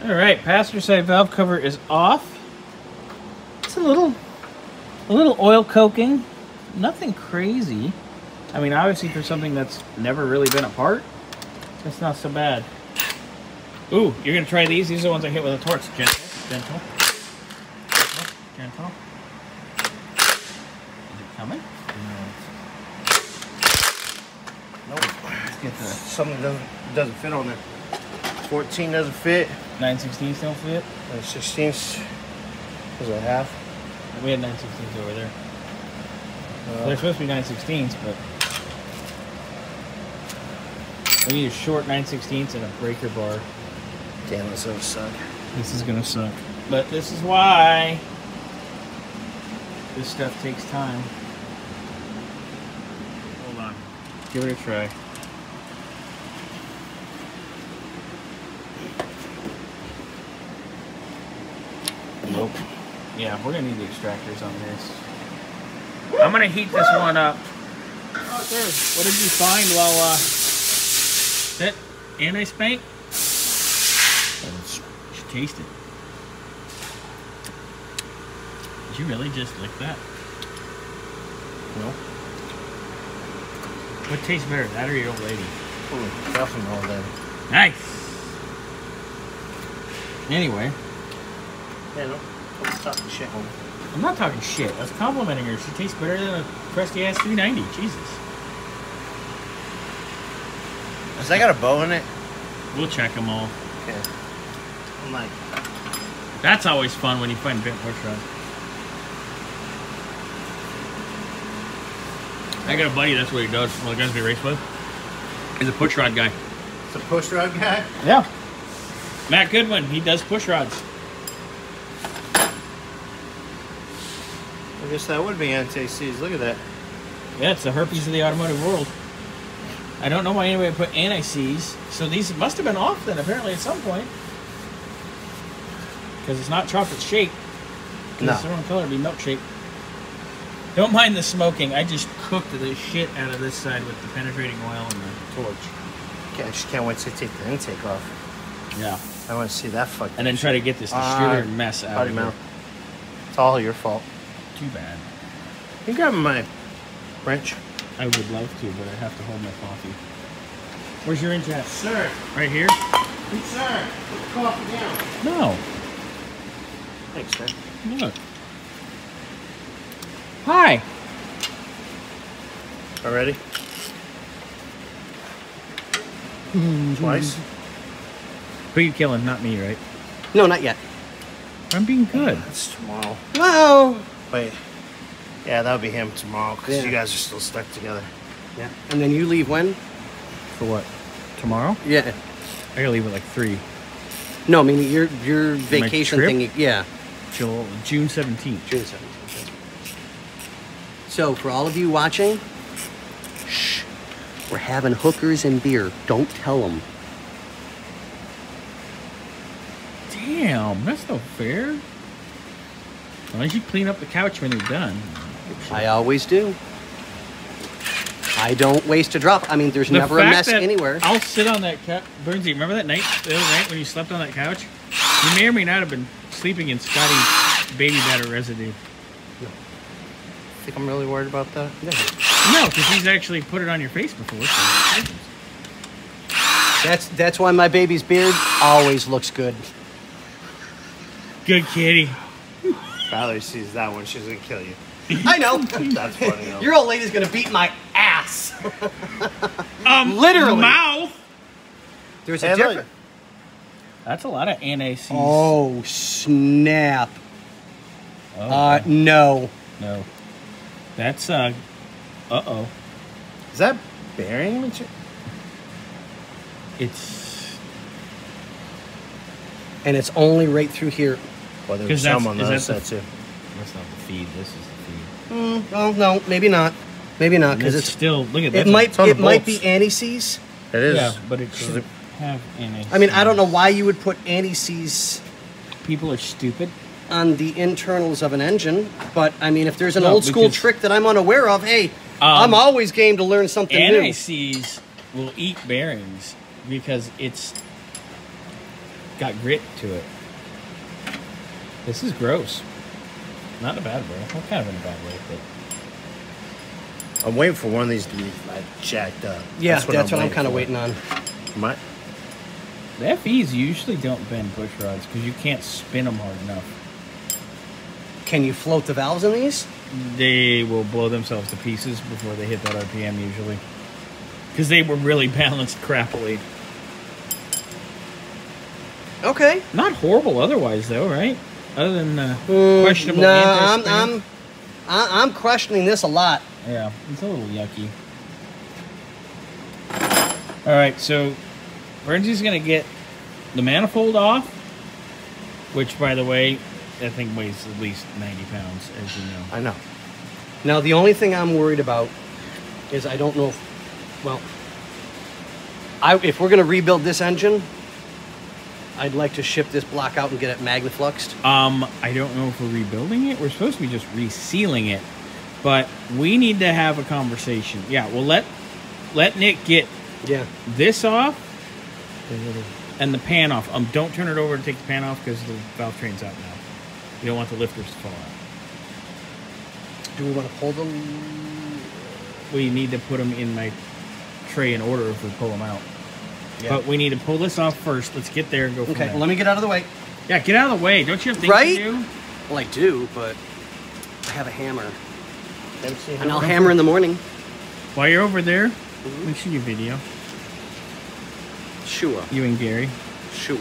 All right, passenger side valve cover is off. It's a little oil coking, nothing crazy. I mean, obviously for something that's never really been apart, that's not so bad. Ooh, you're gonna try these? These are the ones I hit with a torch. Gentle, gentle, gentle, gentle. Is it coming? Nope. Let's get the something doesn't fit on there. 14 doesn't fit. 9/16 don't fit. 9/16 was a half. We had 9/16 over there. They're supposed to be 9/16, but we need a short 9/16 and a breaker bar. Damn, this is gonna suck. This is gonna suck. But this is why this stuff takes time. Hold on. Give it a try. Nope. Yeah, we're gonna need the extractors on this. I'm gonna heat this one up. Oh, sir. What did you find while that anti-spank? You should taste it. Did you really just lick that? No. What tastes better, that or your old lady? Ooh, definitely old lady. Nice. Anyway. Yeah, no. Let's talk shit, homie. I'm not talking shit. I was complimenting her. She tastes better than a crusty ass 390. Jesus. Has that got a bow in it? We'll check them all. Okay. I'm like, that's always fun when you find bent push rods. I got a buddy, that's what he does. One of the guys we race with. He's a push rod guy. it's a push rod guy? Yeah. Matt Goodwin, he does push rods. I guess that would be anti-seize. Look at that. Yeah, it's the herpes of the automotive world. I don't know why anybody put anti-seize. So these must have been off then, apparently, at some point. Because it's not chocolate shake. No. It's the wrong color, it'd be milkshake. Don't mind the smoking. I just cooked the shit out of this side with the penetrating oil and the torch. Okay, I just can't wait to take the intake off. Yeah. I want to see that fucking And then try to get this distributor mess out Buddy of here. mouth. It's all your fault. Too bad. You grab my wrench? I would love to, but I have to hold my coffee. Where's your wrench at? Sir. Right here? Good sir. Put the coffee down. No. Thanks, sir. Look. Hi. Already? Twice? Who are you killing? Not me, right? No, not yet. I'm being good. That's tomorrow. Well, Wait. Yeah, that'll be him tomorrow because Yeah. you guys are still stuck together. yeah. And then you leave when? For what? Tomorrow? Yeah. I gotta leave at like 3. No, I mean your vacation trip? thing. Yeah. June 17th. June 17th. So for all of you watching, shh, we're having hookers and beer. Don't tell them. Damn, that's no fair. Why don't you clean up the couch when you're done? I always do. I don't waste a drop. I mean, there's The never a fact mess that anywhere. I'll sit on that couch. Burnsy, remember that night, the other night when you slept on that couch? You may or may not have been sleeping in Scotty's baby batter residue. Think I'm really worried about that? Yeah. No, because he's actually put it on your face before. So. That's why my baby's beard always looks good. Good kitty. Valerie sees that one, she's gonna kill you. I know. That's funny though. Your old lady's gonna beat my ass. Literally. Mouth. There's Hey, a look. difference. That's a lot of NACs. Oh snap! Oh, No. no. That's uh-oh. Is that bearing material? It's And it's only right through here. Well, there 'Cause was some that's- on the is other that side the- too. that's not the feed. This is the feed. Oh no, maybe not. Maybe not because It's it's. still look at that. It might. on the It might bolts. be anti-seize. It is. Yeah, but it should have NACs. I mean, I don't know why you would put anti-seize People are stupid. on the internals of an engine, but I mean, if there's an No, old school because- trick that I'm unaware of, hey, I'm always game to learn something new. NACs will eat bearings because it's got grit to it. This is gross. Not in a bad way. Well, kind of in a bad way, but I'm waiting for one of these to be like jacked up. Yeah, that's what I'm kind of waiting on. My, the FEs usually don't bend push rods because you can't spin them hard enough. Can you float the valves in these? They will blow themselves to pieces before they hit that RPM usually. Because they were really balanced crappily. Okay. Not horrible otherwise though, right? Other than questionable No, anti-spin. I'm questioning this a lot. Yeah, it's a little yucky. All right, so Burnsy's gonna get the manifold off, which, by the way, that thing weighs at least 90 pounds, as you know. I know. Now, the only thing I'm worried about is I don't know if, well, if we're gonna rebuild this engine, I'd like to ship this block out and get it magnafluxed. I don't know if we're rebuilding it. We're supposed to be just resealing it, but we need to have a conversation. Yeah, well, let Nick get this off and the pan off. Don't turn it over to take the pan off because the valve train's out now. You don't want the lifters to fall out. Do we want to pull them? We need to put them in my tray in order if we pull them out. Yeah. But we need to pull this off first. Let's get there and go from there. Okay, well, let me get out of the way. Yeah, get out of the way. Don't you have things to do? Well, I do, but I have a hammer. And I'll hammer in the morning. While you're over there, let me show you a video. Sure. You and Gary. Sure.